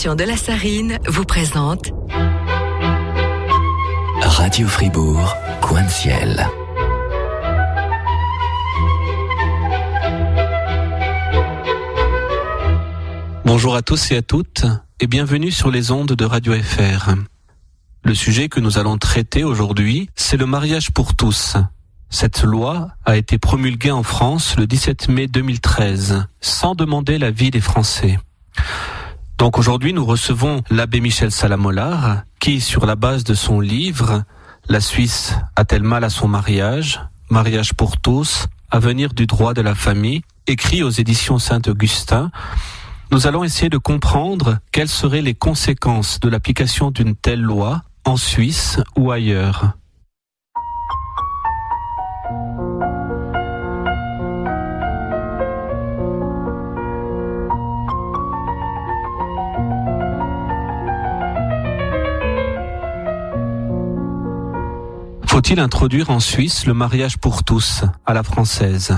L'association de la Sarine vous présente Radio Fribourg, Coin de Ciel. Bonjour à tous et à toutes et bienvenue sur les ondes de Radio FR. Le sujet que nous allons traiter aujourd'hui, c'est le mariage pour tous. Cette loi a été promulguée en France le 17 mai 2013, sans demander l'avis des Français. Donc aujourd'hui, nous recevons l'abbé Michel Salamollard, qui, sur la base de son livre « La Suisse a-t-elle mal à son mariage ? Mariage pour tous, avenir du droit de la famille », écrit aux éditions Saint-Augustin, nous allons essayer de comprendre quelles seraient les conséquences de l'application d'une telle loi en Suisse ou ailleurs. Faut-il introduire en Suisse le mariage pour tous, à la française ?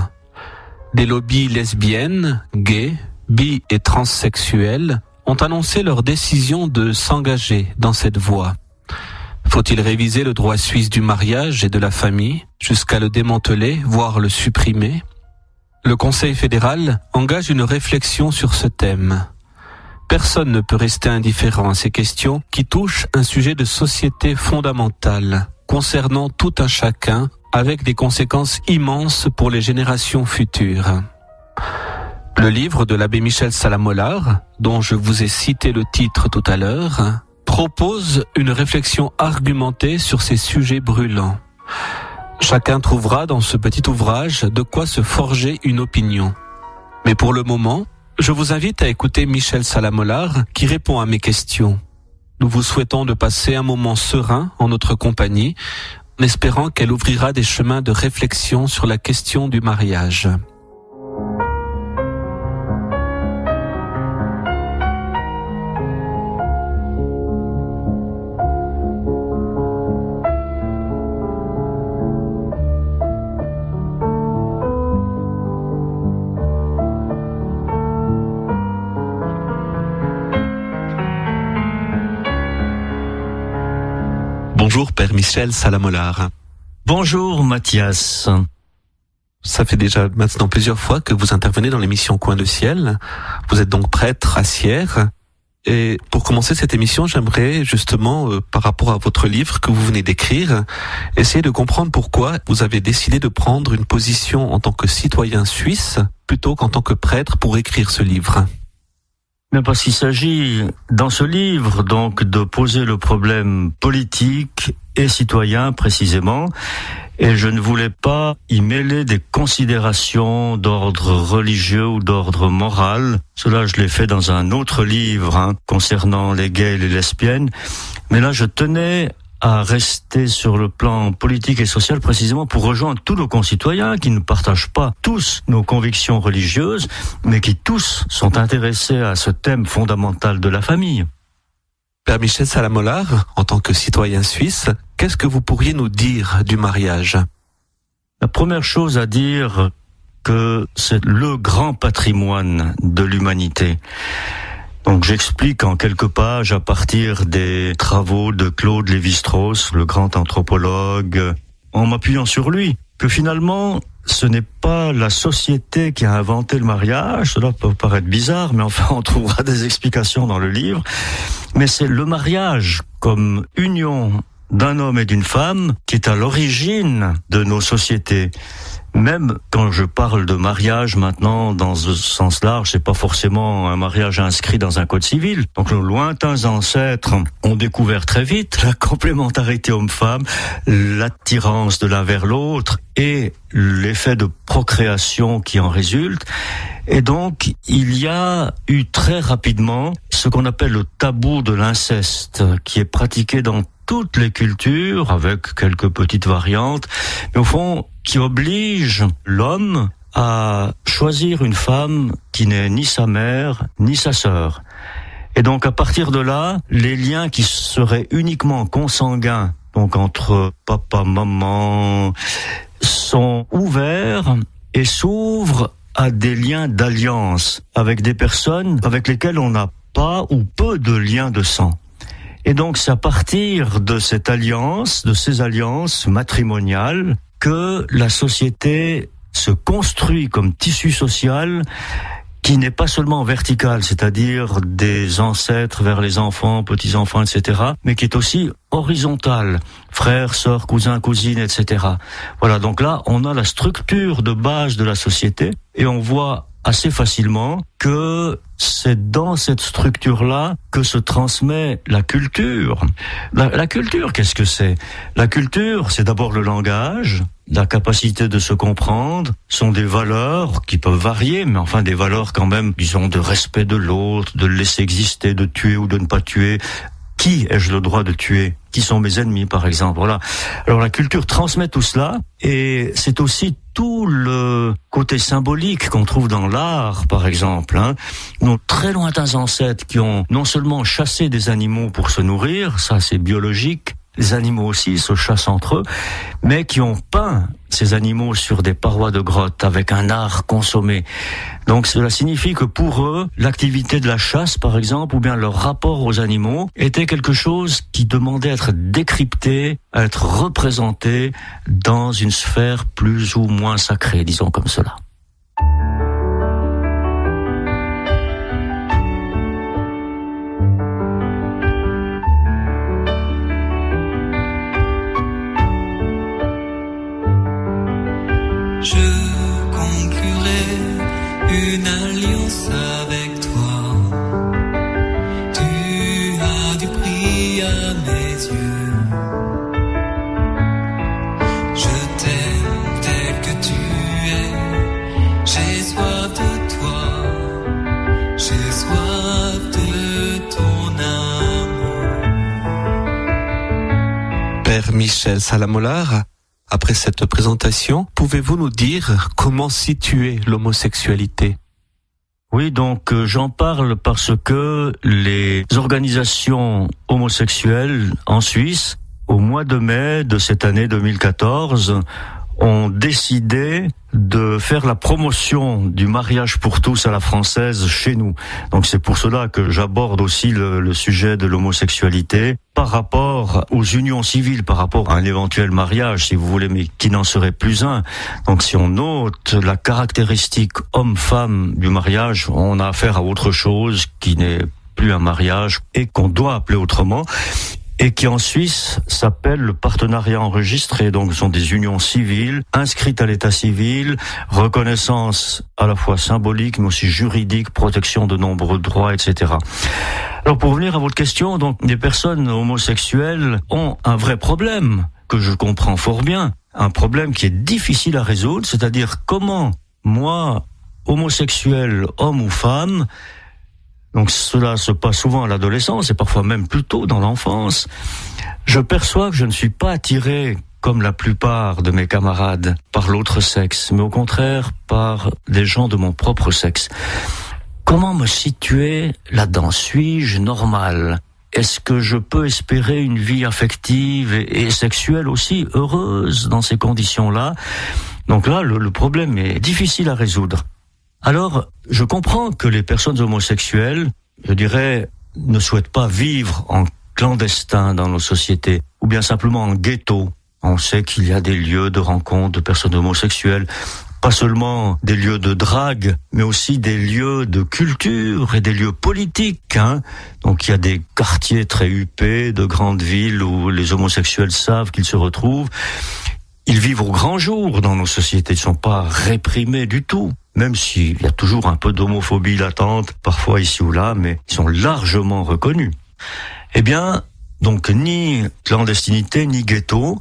Des lobbies lesbiennes, gays, bi- et transsexuels ont annoncé leur décision de s'engager dans cette voie. Faut-il réviser le droit suisse du mariage et de la famille, jusqu'à le démanteler, voire le supprimer ? Le Conseil fédéral engage une réflexion sur ce thème. Personne ne peut rester indifférent à ces questions qui touchent un sujet de société fondamental, concernant tout un chacun, avec des conséquences immenses pour les générations futures. Le livre de l'abbé Michel Salamollard, dont je vous ai cité le titre tout à l'heure, propose une réflexion argumentée sur ces sujets brûlants. Chacun trouvera dans ce petit ouvrage de quoi se forger une opinion. Mais pour le moment, je vous invite à écouter Michel Salamollard qui répond à mes questions. Nous vous souhaitons de passer un moment serein en notre compagnie, en espérant qu'elle ouvrira des chemins de réflexion sur la question du mariage. Bonjour Père Michel Salamollard. Bonjour Mathias. Ça fait déjà maintenant plusieurs fois que vous intervenez dans l'émission Coin de Ciel. Vous êtes donc prêtre à Sierre. Et pour commencer cette émission, j'aimerais justement, par rapport à votre livre que vous venez d'écrire, essayer de comprendre pourquoi vous avez décidé de prendre une position en tant que citoyen suisse plutôt qu'en tant que prêtre pour écrire ce livre. Mais parce qu'il s'agit, dans ce livre, donc, de poser le problème politique et citoyen, précisément, et je ne voulais pas y mêler des considérations d'ordre religieux ou d'ordre moral. Cela, je l'ai fait dans un autre livre, concernant les gays et les lesbiennes. Mais là, je tenais à rester sur le plan politique et social précisément pour rejoindre tous nos concitoyens qui ne partagent pas tous nos convictions religieuses, mais qui tous sont intéressés à ce thème fondamental de la famille. Père Michel Salamollard, en tant que citoyen suisse, qu'est-ce que vous pourriez nous dire du mariage ? La première chose à dire, que c'est le grand patrimoine de l'humanité. Donc j'explique en quelques pages à partir des travaux de Claude Lévi-Strauss, le grand anthropologue, en m'appuyant sur lui, que finalement ce n'est pas la société qui a inventé le mariage, cela peut paraître bizarre, mais enfin on trouvera des explications dans le livre, mais c'est le mariage comme union d'un homme et d'une femme qui est à l'origine de nos sociétés. Même quand je parle de mariage maintenant dans ce sens large, c'est pas forcément un mariage inscrit dans un code civil. Donc nos lointains ancêtres ont découvert très vite la complémentarité homme-femme, l'attirance de l'un vers l'autre et l'effet de procréation qui en résulte. Et donc il y a eu très rapidement ce qu'on appelle le tabou de l'inceste qui est pratiqué dans toutes les cultures, avec quelques petites variantes, mais au fond, qui oblige l'homme à choisir une femme qui n'est ni sa mère, ni sa sœur. Et donc, à partir de là, les liens qui seraient uniquement consanguins, donc entre papa, maman, sont ouverts et s'ouvrent à des liens d'alliance avec des personnes avec lesquelles on n'a pas ou peu de liens de sang. Et donc c'est à partir de cette alliance, de ces alliances matrimoniales, que la société se construit comme tissu social qui n'est pas seulement vertical, c'est-à-dire des ancêtres vers les enfants, petits-enfants, etc., mais qui est aussi horizontal, frères, sœurs, cousins, cousines, etc. Voilà, donc là, on a la structure de base de la société et on voit assez facilement que c'est dans cette structure-là que se transmet la culture. La culture, qu'est-ce que c'est ? La culture, c'est d'abord le langage, la capacité de se comprendre, sont des valeurs qui peuvent varier, mais enfin des valeurs quand même, disons, de respect de l'autre, de le laisser exister, de tuer ou de ne pas tuer. Qui ai-je le droit de tuer ? Qui sont mes ennemis, par exemple ? Voilà. Alors la culture transmet tout cela, et c'est aussi tout le côté symbolique qu'on trouve dans l'art, par exemple. Nos très lointains ancêtres qui ont non seulement chassé des animaux pour se nourrir, ça c'est biologique, les animaux aussi se chassent entre eux, mais qui ont peint ces animaux sur des parois de grottes avec un art consommé. Donc cela signifie que pour eux, l'activité de la chasse, par exemple, ou bien leur rapport aux animaux, était quelque chose qui demandait à être décrypté, à être représenté dans une sphère plus ou moins sacrée, disons comme cela. Je conclurai une alliance avec toi. Tu as du prix à mes yeux. Je t'aime tel que tu es. J'ai soif de toi. J'ai soif de ton amour. Père Michel Salamolar, après cette présentation, pouvez-vous nous dire comment situer l'homosexualité ? Oui, donc j'en parle parce que les organisations homosexuelles en Suisse, au mois de mai de cette année 2014, ont décidé de faire la promotion du mariage pour tous à la française chez nous. Donc c'est pour cela que j'aborde aussi le sujet de l'homosexualité par rapport aux unions civiles, par rapport à un éventuel mariage, si vous voulez, mais qui n'en serait plus un. Donc si on note la caractéristique homme-femme du mariage, on a affaire à autre chose qui n'est plus un mariage et qu'on doit appeler autrement, et qui en Suisse s'appelle le partenariat enregistré. Donc ce sont des unions civiles inscrites à l'état civil, reconnaissance à la fois symbolique mais aussi juridique, protection de nombreux droits, etc. Alors pour revenir à votre question, donc les personnes homosexuelles ont un vrai problème que je comprends fort bien, un problème qui est difficile à résoudre, c'est-à-dire comment moi, homosexuel, homme ou femme, donc cela se passe souvent à l'adolescence et parfois même plus tôt dans l'enfance, je perçois que je ne suis pas attiré, comme la plupart de mes camarades, par l'autre sexe, mais au contraire par des gens de mon propre sexe. Comment me situer là-dedans ? Suis-je normal ? Est-ce que je peux espérer une vie affective et sexuelle aussi heureuse dans ces conditions-là ? Donc là, le problème est difficile à résoudre. Alors, je comprends que les personnes homosexuelles, je dirais, ne souhaitent pas vivre en clandestin dans nos sociétés, ou bien simplement en ghetto. On sait qu'il y a des lieux de rencontre de personnes homosexuelles, pas seulement des lieux de drague, mais aussi des lieux de culture et des lieux politiques. Donc il y a des quartiers très huppés de grandes villes où les homosexuels savent qu'ils se retrouvent. Ils vivent au grand jour dans nos sociétés, ils ne sont pas réprimés du tout. Même s'il y a toujours un peu d'homophobie latente, parfois ici ou là, mais ils sont largement reconnus. Eh bien, donc ni clandestinité, ni ghetto.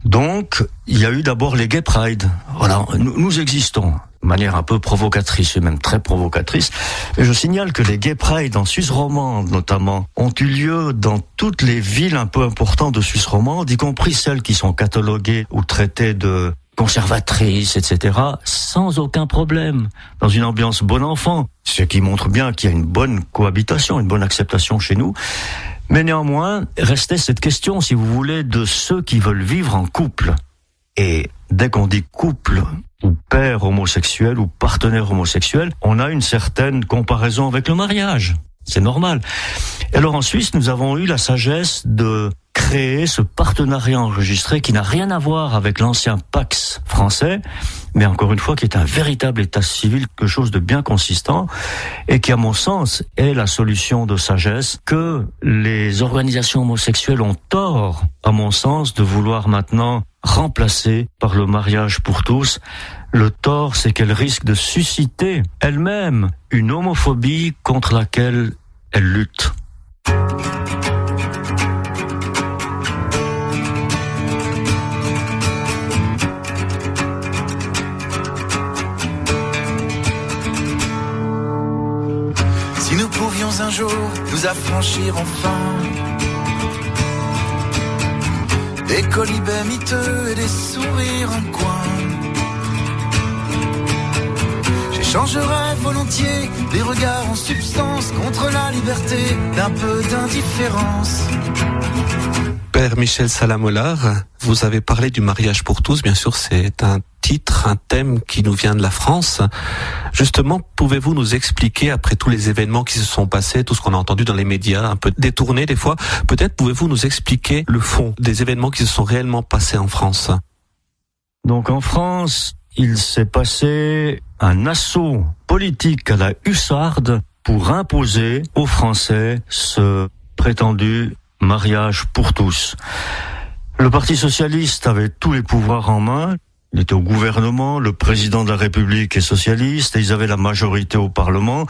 Donc, il y a eu d'abord les Gay Pride. Voilà, nous existons de manière un peu provocatrice, et même très provocatrice. Et je signale que les Gay Pride en Suisse romande, notamment, ont eu lieu dans toutes les villes un peu importantes de Suisse romande, y compris celles qui sont cataloguées ou traitées de conservatrices, etc., sans aucun problème, dans une ambiance bon enfant, ce qui montre bien qu'il y a une bonne cohabitation, une bonne acceptation chez nous. Mais néanmoins, restait cette question, si vous voulez, de ceux qui veulent vivre en couple. Et dès qu'on dit couple, ou père homosexuel, ou partenaire homosexuel, on a une certaine comparaison avec le mariage. c'est normal. Et alors en Suisse, nous avons eu la sagesse de créer ce partenariat enregistré qui n'a rien à voir avec l'ancien Pacs français, mais encore une fois qui est un véritable état civil, quelque chose de bien consistant, et qui à mon sens est la solution de sagesse que les organisations homosexuelles ont tort, à mon sens, de vouloir maintenant remplacer par le mariage pour tous. Le tort, c'est qu'elle risque de susciter elle-même une homophobie contre laquelle elle lutte. Si nous pouvions un jour nous affranchir enfin des colibets miteux et des sourires en coin, j'échangerais volontiers des regards en substance contre la liberté d'un peu d'indifférence. Père Michel Salamollard, vous avez parlé du mariage pour tous. Bien sûr, c'est un titre, un thème qui nous vient de la France. Justement, pouvez-vous nous expliquer, après tous les événements qui se sont passés, tout ce qu'on a entendu dans les médias, un peu détourné des fois, peut-être pouvez-vous nous expliquer le fond des événements qui se sont réellement passés en France? Donc en France, il s'est passé un assaut politique à la hussarde pour imposer aux Français ce prétendu mariage pour tous. Le Parti socialiste avait tous les pouvoirs en main. Il était au gouvernement, le président de la République est socialiste et ils avaient la majorité au Parlement.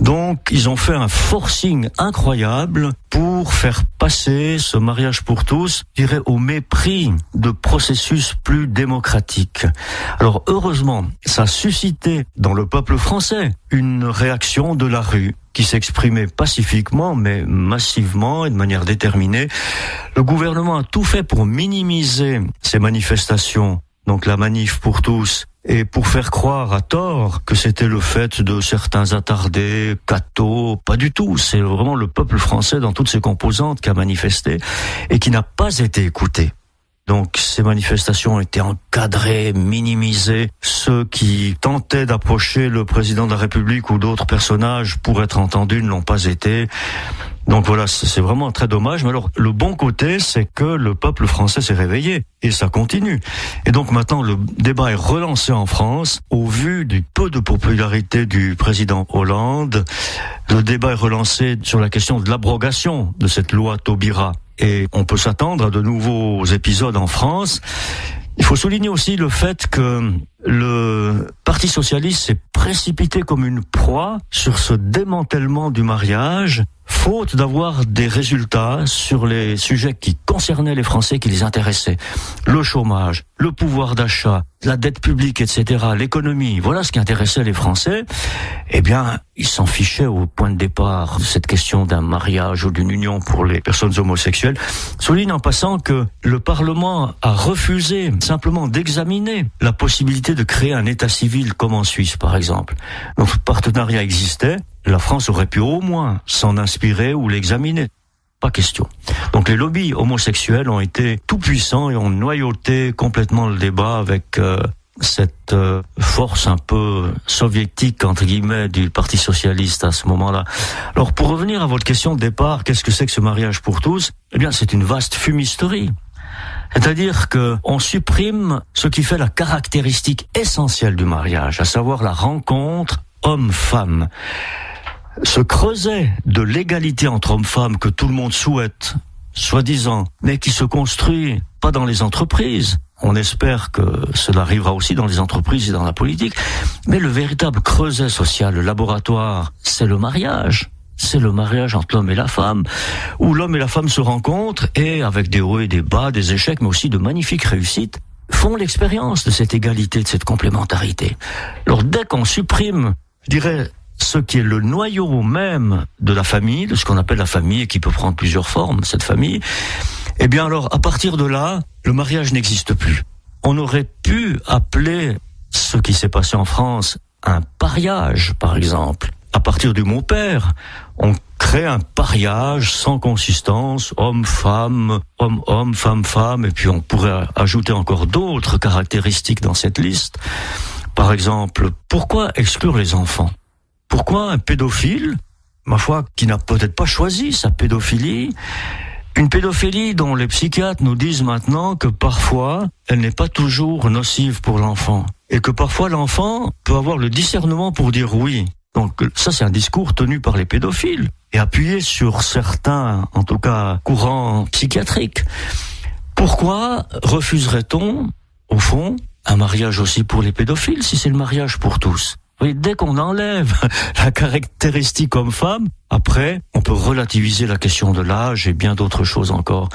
Donc, ils ont fait un forcing incroyable pour faire passer ce mariage pour tous, je dirais, au mépris de processus plus démocratiques. Alors, heureusement, ça a suscité dans le peuple français une réaction de la rue qui s'exprimait pacifiquement, mais massivement et de manière déterminée. Le gouvernement a tout fait pour minimiser ces manifestations, donc la manif pour tous, et pour faire croire à tort que c'était le fait de certains attardés, cathos. Pas du tout, c'est vraiment le peuple français dans toutes ses composantes qui a manifesté et qui n'a pas été écouté. Donc ces manifestations ont été encadrées, minimisées. Ceux qui tentaient d'approcher le président de la République ou d'autres personnages pour être entendus ne l'ont pas été. Donc voilà, c'est vraiment très dommage. Mais alors, le bon côté, c'est que le peuple français s'est réveillé. Et ça continue. Et donc maintenant, le débat est relancé en France. Au vu du peu de popularité du président Hollande, le débat est relancé sur la question de l'abrogation de cette loi Taubira. Et on peut s'attendre à de nouveaux épisodes en France. Il faut souligner aussi le fait que le Parti socialiste s'est précipité comme une proie sur ce démantèlement du mariage, faute d'avoir des résultats sur les sujets qui concernaient les Français, qui les intéressaient. Le chômage, le pouvoir d'achat, la dette publique, etc., l'économie, voilà ce qui intéressait les Français. Eh bien, ils s'en fichaient au point de départ de cette question d'un mariage ou d'une union pour les personnes homosexuelles. Souligne en passant que le Parlement a refusé simplement d'examiner la possibilité de créer un état civil comme en Suisse, par exemple. Notre partenariat existait, la France aurait pu au moins s'en inspirer ou l'examiner. Pas question. Donc les lobbies homosexuels ont été tout puissants et ont noyauté complètement le débat avec cette force un peu soviétique, entre guillemets, du Parti socialiste à ce moment-là. Alors pour revenir à votre question de départ, qu'est-ce que c'est que ce mariage pour tous? Eh bien, c'est une vaste fumisterie. C'est-à-dire que on supprime ce qui fait la caractéristique essentielle du mariage, à savoir la rencontre homme-femme. Ce creuset de l'égalité entre hommes-femmes que tout le monde souhaite, soi-disant, mais qui se construit pas dans les entreprises. On espère que cela arrivera aussi dans les entreprises et dans la politique. Mais le véritable creuset social, le laboratoire, c'est le mariage. C'est le mariage entre l'homme et la femme, où l'homme et la femme se rencontrent et, avec des hauts et des bas, des échecs, mais aussi de magnifiques réussites, font l'expérience de cette égalité, de cette complémentarité. Alors dès qu'on supprime, je dirais, ce qui est le noyau même de la famille, de ce qu'on appelle la famille, et qui peut prendre plusieurs formes, cette famille, eh bien alors, à partir de là, le mariage n'existe plus. On aurait pu appeler ce qui s'est passé en France un pariage, par exemple. À partir du mot père, on crée un pariage sans consistance, homme-femme, homme-homme, femme-femme, et puis on pourrait ajouter encore d'autres caractéristiques dans cette liste. Par exemple, pourquoi exclure les enfants ? Pourquoi un pédophile ma foi, qui n'a peut-être pas choisi sa pédophilie. Une pédophilie dont les psychiatres nous disent maintenant que parfois, elle n'est pas toujours nocive pour l'enfant. Et que parfois l'enfant peut avoir le discernement pour dire oui. Donc ça, c'est un discours tenu par les pédophiles et appuyé sur certains, en tout cas, courants psychiatriques. Pourquoi refuserait-on, au fond, un mariage aussi pour les pédophiles si c'est le mariage pour tous ? Oui, dès qu'on enlève la caractéristique homme-femme, après, on peut relativiser la question de l'âge et bien d'autres choses encore.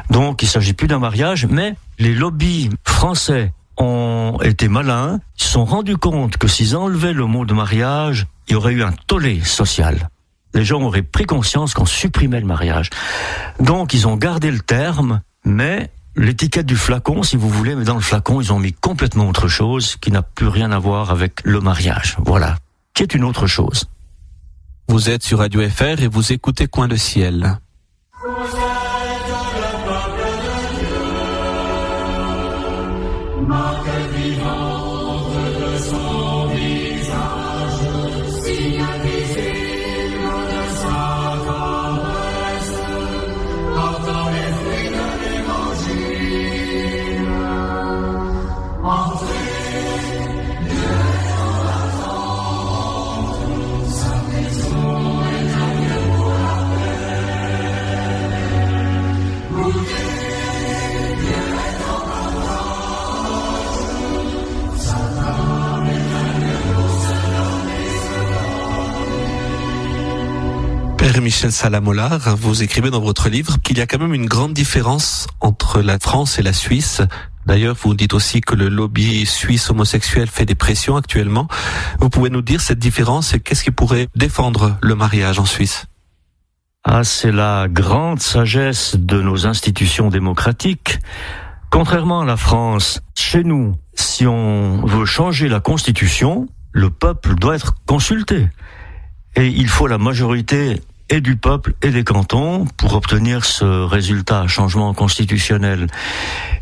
Donc, il ne s'agit plus d'un mariage, mais les lobbies français ont été malins, ils se sont rendus compte que s'ils enlevaient le mot de mariage, il y aurait eu un tollé social. Les gens auraient pris conscience qu'on supprimait le mariage. Donc, ils ont gardé le terme, mais l'étiquette du flacon, si vous voulez, mais dans le flacon, ils ont mis complètement autre chose qui n'a plus rien à voir avec le mariage. Voilà. Qui est une autre chose. Vous êtes sur Radio FR et vous écoutez Coin de Ciel. Père Michel Salamolar, vous écrivez dans votre livre qu'il y a quand même une grande différence entre la France et la Suisse. D'ailleurs, vous dites aussi que le lobby suisse homosexuel fait des pressions actuellement. Vous pouvez nous dire cette différence et qu'est-ce qui pourrait défendre le mariage en Suisse ? Ah, c'est la grande sagesse de nos institutions démocratiques. Contrairement à la France, chez nous, si on veut changer la Constitution, le peuple doit être consulté. Et il faut la majorité et du peuple et des cantons pour obtenir ce résultat, changement constitutionnel.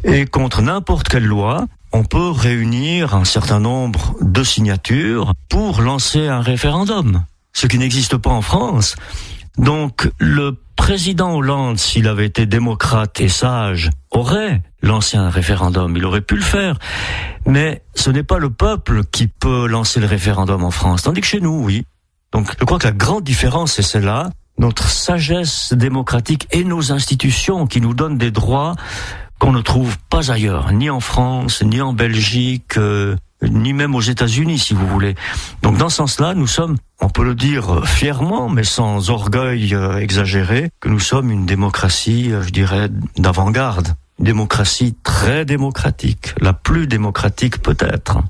Et contre n'importe quelle loi, on peut réunir un certain nombre de signatures pour lancer un référendum, ce qui n'existe pas en France. Donc le président Hollande, s'il avait été démocrate et sage, aurait lancé un référendum, il aurait pu le faire. Mais ce n'est pas le peuple qui peut lancer le référendum en France, tandis que chez nous, oui. Donc je crois que la grande différence, c'est celle-là, notre sagesse démocratique et nos institutions qui nous donnent des droits qu'on ne trouve pas ailleurs, ni en France, ni en Belgique, ni même aux États-Unis, si vous voulez. Donc dans ce sens-là, nous sommes, on peut le dire fièrement, mais sans orgueil exagéré, que nous sommes une démocratie, je dirais, d'avant-garde. Une démocratie très démocratique, la plus démocratique peut-être.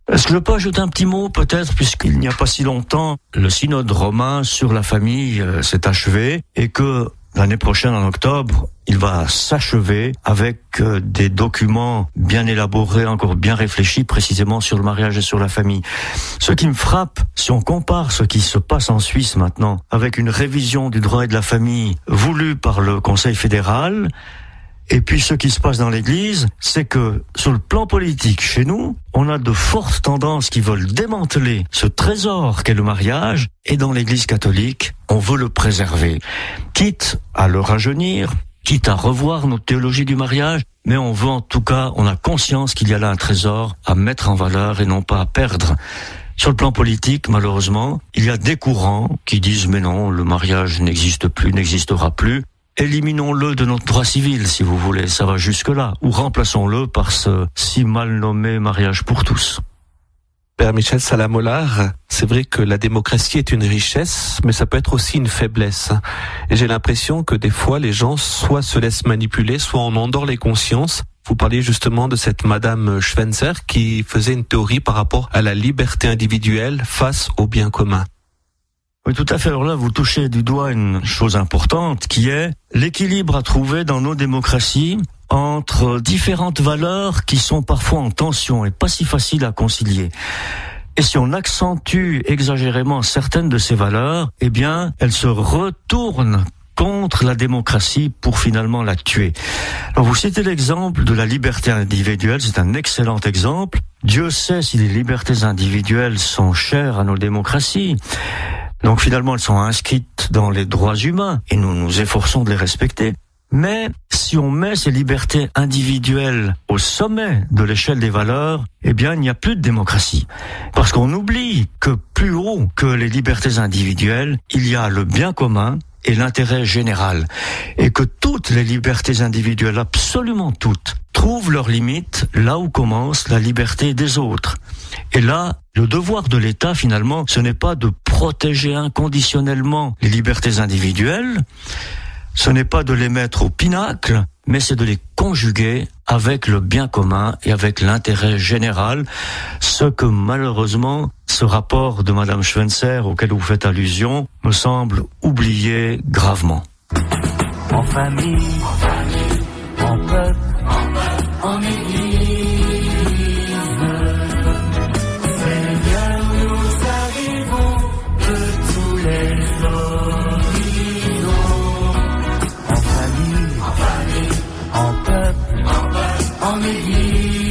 Est-ce que je peux ajouter un petit mot peut-être, puisqu'il n'y a pas si longtemps, le synode romain sur la famille s'est achevé et que l'année prochaine, en octobre, il va s'achever avec des documents bien élaborés, encore bien réfléchis précisément sur le mariage et sur la famille. Ce qui me frappe, si on compare ce qui se passe en Suisse maintenant avec une révision du droit et de la famille voulue par le Conseil fédéral, et puis ce qui se passe dans l'Église, c'est que sur le plan politique, chez nous, on a de fortes tendances qui veulent démanteler ce trésor qu'est le mariage, et dans l'Église catholique, on veut le préserver. Quitte à le rajeunir, quitte à revoir notre théologie du mariage, mais on veut en tout cas, on a conscience qu'il y a là un trésor à mettre en valeur et non pas à perdre. Sur le plan politique, malheureusement, il y a des courants qui disent « mais non, le mariage n'existe plus, n'existera plus ». Éliminons-le de notre droit civil, si vous voulez, ça va jusque-là. Ou remplaçons-le par ce si mal nommé mariage pour tous. Père Michel Salamolar, c'est vrai que la démocratie est une richesse, mais ça peut être aussi une faiblesse. Et j'ai l'impression que des fois, les gens soit se laissent manipuler, soit on endort les consciences. Vous parliez justement de cette Madame Schwenzer qui faisait une théorie par rapport à la liberté individuelle face au bien commun. Oui, tout à fait. Alors là, vous touchez du doigt une chose importante qui est l'équilibre à trouver dans nos démocraties entre différentes valeurs qui sont parfois en tension et pas si faciles à concilier. Et si on accentue exagérément certaines de ces valeurs, eh bien, elles se retournent contre la démocratie pour finalement la tuer. Alors vous citez l'exemple de la liberté individuelle, c'est un excellent exemple. Dieu sait si les libertés individuelles sont chères à nos démocraties. Donc finalement, elles sont inscrites dans les droits humains et nous nous efforçons de les respecter. Mais si on met ces libertés individuelles au sommet de l'échelle des valeurs, eh bien, il n'y a plus de démocratie. Parce qu'on oublie que plus haut que les libertés individuelles, il y a le bien commun et l'intérêt général. Et que toutes les libertés individuelles, absolument toutes, trouvent leurs limites là où commence la liberté des autres. Et là, le devoir de l'État, finalement, ce n'est pas de protéger inconditionnellement les libertés individuelles, ce n'est pas de les mettre au pinacle, mais c'est de les conjuguer avec le bien commun et avec l'intérêt général, ce que malheureusement, ce rapport de Madame Schwenser auquel vous faites allusion, me semble oublier gravement. En famille, en peuple, en église, Seigneur, nous arrivons de tous les horizons. En famille, en peuple, en église,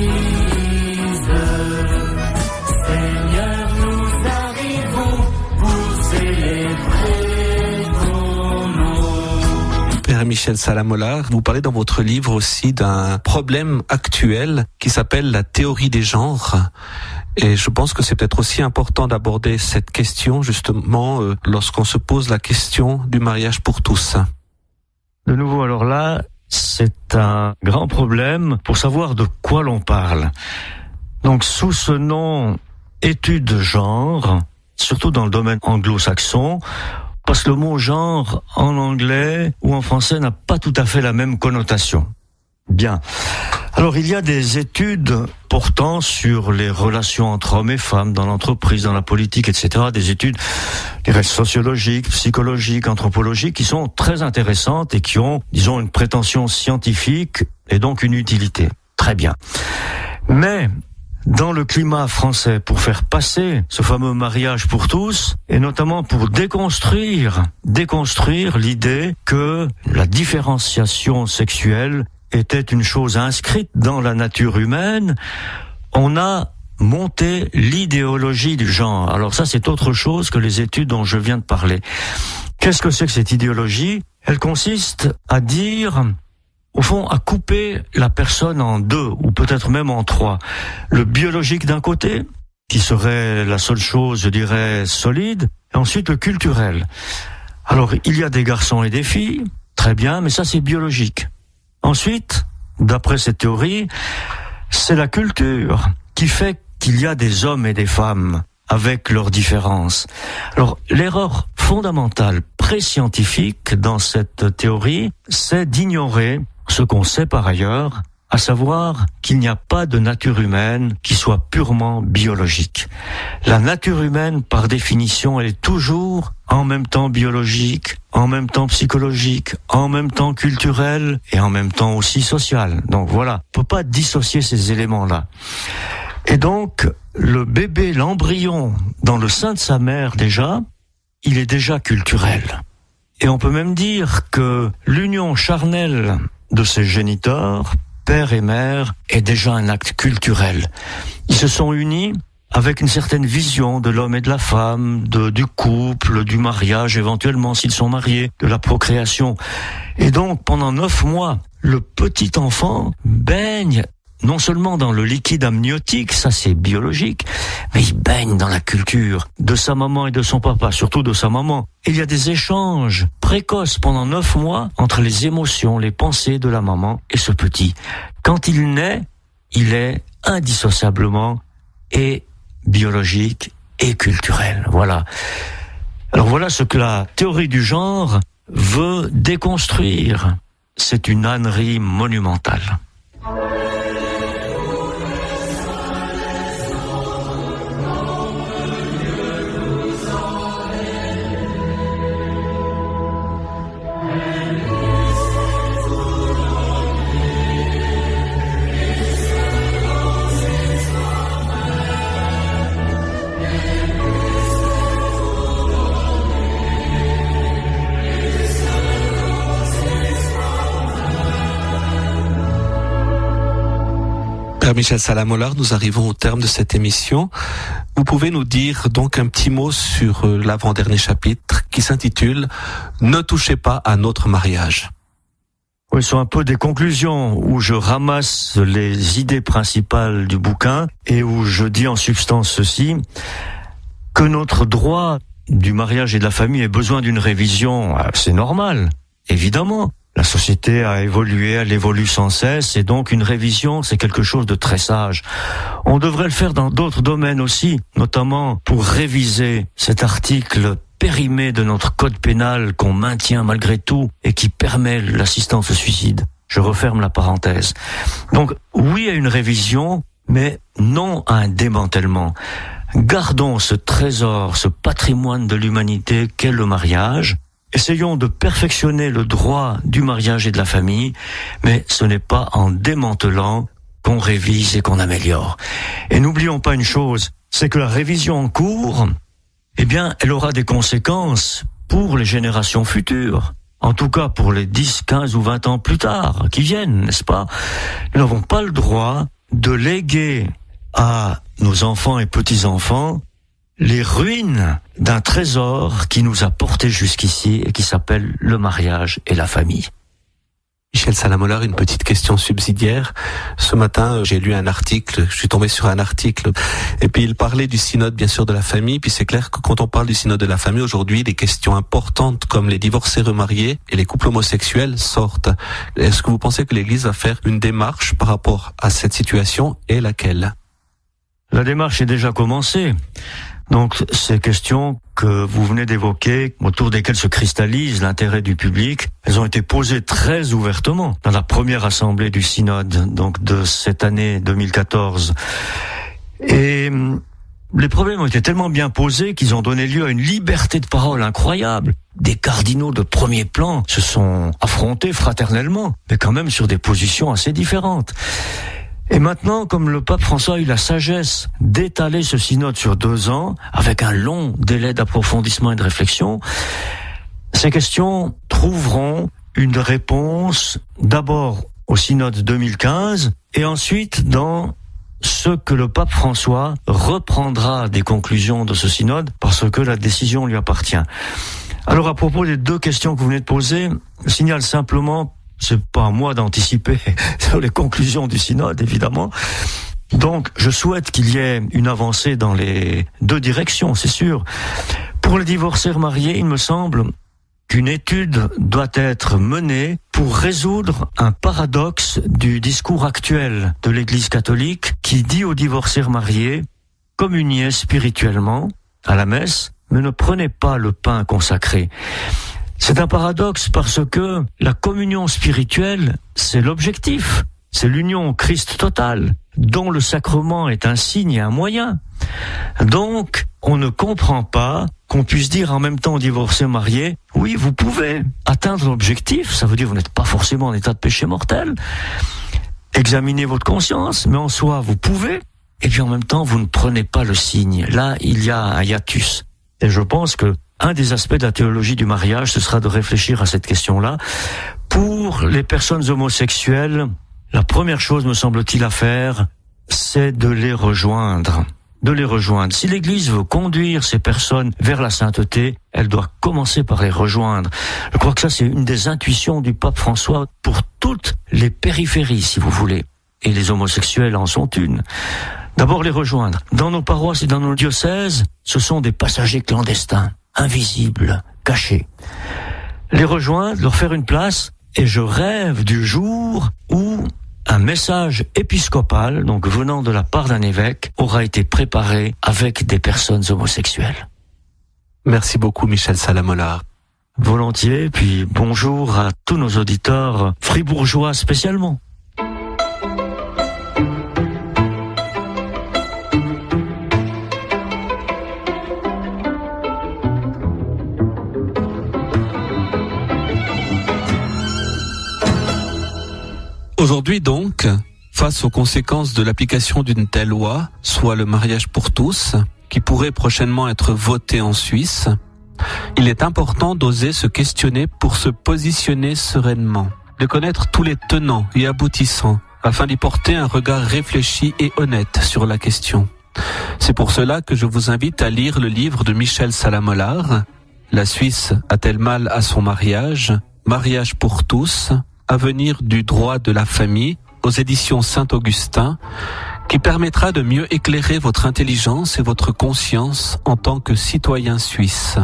Seigneur, nous arrivons pour célébrer ton nom. Père Michel Salamola, vous parlez dans votre livre aussi d'un problème actuel qui s'appelle la théorie des genres. Et je pense que c'est peut-être aussi important d'aborder cette question justement lorsqu'on se pose la question du mariage pour tous. De nouveau, alors là, c'est un grand problème pour savoir de quoi l'on parle. Donc, sous ce nom étude de genre, surtout dans le domaine anglo-saxon, parce que le mot genre en anglais ou en français n'a pas tout à fait la même connotation. Bien. Alors, il y a des études portant sur les relations entre hommes et femmes dans l'entreprise, dans la politique, etc. Des études, je dirais, sociologiques, psychologiques, anthropologiques, qui sont très intéressantes et qui ont, disons, une prétention scientifique et donc une utilité. Très bien. Mais, dans le climat français, pour faire passer ce fameux mariage pour tous, et notamment pour déconstruire l'idée que la différenciation sexuelle était une chose inscrite dans la nature humaine, on a monté l'idéologie du genre. Alors ça, c'est autre chose que les études dont je viens de parler. Qu'est-ce que c'est que cette idéologie ? Elle consiste à dire, au fond, à couper la personne en deux, ou peut-être même en trois. Le biologique d'un côté, qui serait la seule chose, je dirais, solide, et ensuite le culturel. Alors, il y a des garçons et des filles, très bien, mais ça c'est biologique. Ensuite, d'après cette théorie, c'est la culture qui fait qu'il y a des hommes et des femmes avec leurs différences. Alors, l'erreur fondamentale pré-scientifique dans cette théorie, c'est d'ignorer ce qu'on sait par ailleurs, à savoir qu'il n'y a pas de nature humaine qui soit purement biologique. La nature humaine, par définition, elle est toujours en même temps biologique, en même temps psychologique, en même temps culturelle et en même temps aussi sociale. Donc voilà, on peut pas dissocier ces éléments-là. Et donc, le bébé, l'embryon, dans le sein de sa mère déjà, il est déjà culturel. Et on peut même dire que l'union charnelle de ses géniteurs, père et mère, est déjà un acte culturel. Ils se sont unis avec une certaine vision de l'homme et de la femme, du couple, du mariage éventuellement s'ils sont mariés, de la procréation. Et donc, pendant 9 mois, le petit enfant baigne non seulement dans le liquide amniotique, ça c'est biologique, mais il baigne dans la culture de sa maman et de son papa, surtout de sa maman. Il y a des échanges précoces pendant 9 mois entre les émotions, les pensées de la maman et ce petit. Quand il naît, il est indissociablement et biologique et culturel. Voilà. Alors voilà ce que la théorie du genre veut déconstruire. C'est une ânerie monumentale. Père Michel Salamolar, nous arrivons au terme de cette émission. Vous pouvez nous dire donc un petit mot sur l'avant-dernier chapitre qui s'intitule « Ne touchez pas à notre mariage ». Oui, ce sont un peu des conclusions où je ramasse les idées principales du bouquin et où je dis en substance ceci, que notre droit du mariage et de la famille ait besoin d'une révision, c'est normal, évidemment. La société a évolué, elle évolue sans cesse, et donc une révision, c'est quelque chose de très sage. On devrait le faire dans d'autres domaines aussi, notamment pour réviser cet article périmé de notre code pénal qu'on maintient malgré tout et qui permet l'assistance au suicide. Je referme la parenthèse. Donc, oui à une révision, mais non à un démantèlement. Gardons ce trésor, ce patrimoine de l'humanité qu'est le mariage. Essayons de perfectionner le droit du mariage et de la famille, mais ce n'est pas en démantelant qu'on révise et qu'on améliore. Et n'oublions pas une chose, c'est que la révision en cours, eh bien, elle aura des conséquences pour les générations futures. En tout cas, pour les 10, 15 ou 20 ans plus tard, qui viennent, n'est-ce pas? Nous n'avons pas le droit de léguer à nos enfants et petits-enfants les ruines d'un trésor qui nous a portés jusqu'ici et qui s'appelle le mariage et la famille. Michel Salamolar, une petite question subsidiaire. Ce matin, j'ai lu un article, je suis tombé sur un article, et puis il parlait du synode, bien sûr, de la famille, puis c'est clair que quand on parle du synode de la famille, aujourd'hui, des questions importantes comme les divorcés remariés et les couples homosexuels sortent. Est-ce que vous pensez que l'Église va faire une démarche par rapport à cette situation et laquelle? La démarche est déjà commencée. Donc, ces questions que vous venez d'évoquer, autour desquelles se cristallise l'intérêt du public, elles ont été posées très ouvertement dans la première assemblée du synode, donc de cette année 2014. Et les problèmes ont été tellement bien posés qu'ils ont donné lieu à une liberté de parole incroyable. Des cardinaux de premier plan se sont affrontés fraternellement, mais quand même sur des positions assez différentes. Et maintenant, comme le pape François a eu la sagesse d'étaler ce synode sur 2 ans, avec un long délai d'approfondissement et de réflexion, ces questions trouveront une réponse d'abord au synode 2015 et ensuite dans ce que le pape François reprendra des conclusions de ce synode parce que la décision lui appartient. Alors à propos des 2 questions que vous venez de poser, je signale simplement, c'est pas à moi d'anticiper sur les conclusions du synode, évidemment. Donc, je souhaite qu'il y ait une avancée dans les 2 directions, c'est sûr. Pour les divorcés remariés, il me semble qu'une étude doit être menée pour résoudre un paradoxe du discours actuel de l'Église catholique qui dit aux divorcés remariés, communiez spirituellement à la messe, mais ne prenez pas le pain consacré. C'est un paradoxe parce que la communion spirituelle, c'est l'objectif. C'est l'union au Christ totale, dont le sacrement est un signe et un moyen. Donc, on ne comprend pas qu'on puisse dire en même temps aux divorcés mariés, oui, vous pouvez atteindre l'objectif, ça veut dire que vous n'êtes pas forcément en état de péché mortel. Examinez votre conscience, mais en soi, vous pouvez, et puis en même temps, vous ne prenez pas le signe. Là, il y a un hiatus. Et je pense que un des aspects de la théologie du mariage, ce sera de réfléchir à cette question-là. Pour les personnes homosexuelles, la première chose, me semble-t-il, à faire, c'est de les rejoindre. Si l'Église veut conduire ces personnes vers la sainteté, elle doit commencer par les rejoindre. Je crois que ça, c'est une des intuitions du pape François pour toutes les périphéries, si vous voulez. Et les homosexuels en sont une. D'abord, les rejoindre. Dans nos paroisses et dans nos diocèses, ce sont des passagers clandestins, invisibles, cachés. Les rejoindre, leur faire une place, et je rêve du jour où un message épiscopal, donc venant de la part d'un évêque, aura été préparé avec des personnes homosexuelles. Merci beaucoup Michel Salamolar. Volontiers, puis bonjour à tous nos auditeurs fribourgeois spécialement. Aujourd'hui donc, face aux conséquences de l'application d'une telle loi, soit le mariage pour tous, qui pourrait prochainement être voté en Suisse, il est important d'oser se questionner pour se positionner sereinement. de connaître tous les tenants et aboutissants, afin d'y porter un regard réfléchi et honnête sur la question. C'est pour cela que je vous invite à lire le livre de Michel Salamollard, La Suisse a-t-elle mal à son mariage? Mariage pour tous, avenir du droit de la famille, aux éditions Saint-Augustin, qui permettra de mieux éclairer votre intelligence et votre conscience en tant que citoyen suisse.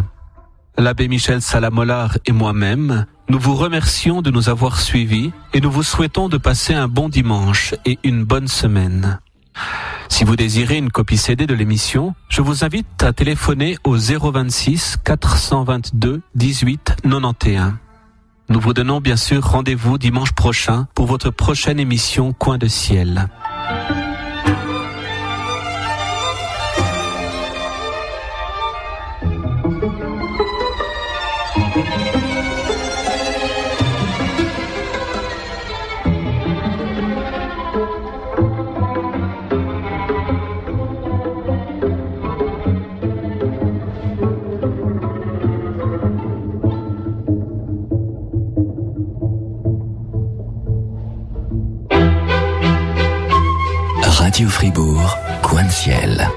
L'abbé Michel Salamollard et moi-même, nous vous remercions de nous avoir suivis et nous vous souhaitons de passer un bon dimanche et une bonne semaine. Si vous désirez une copie CD de l'émission, je vous invite à téléphoner au 026 422 18 91. Nous vous donnons bien sûr rendez-vous dimanche prochain pour votre prochaine émission Coin de Ciel. Radio Fribourg, Coin de Ciel.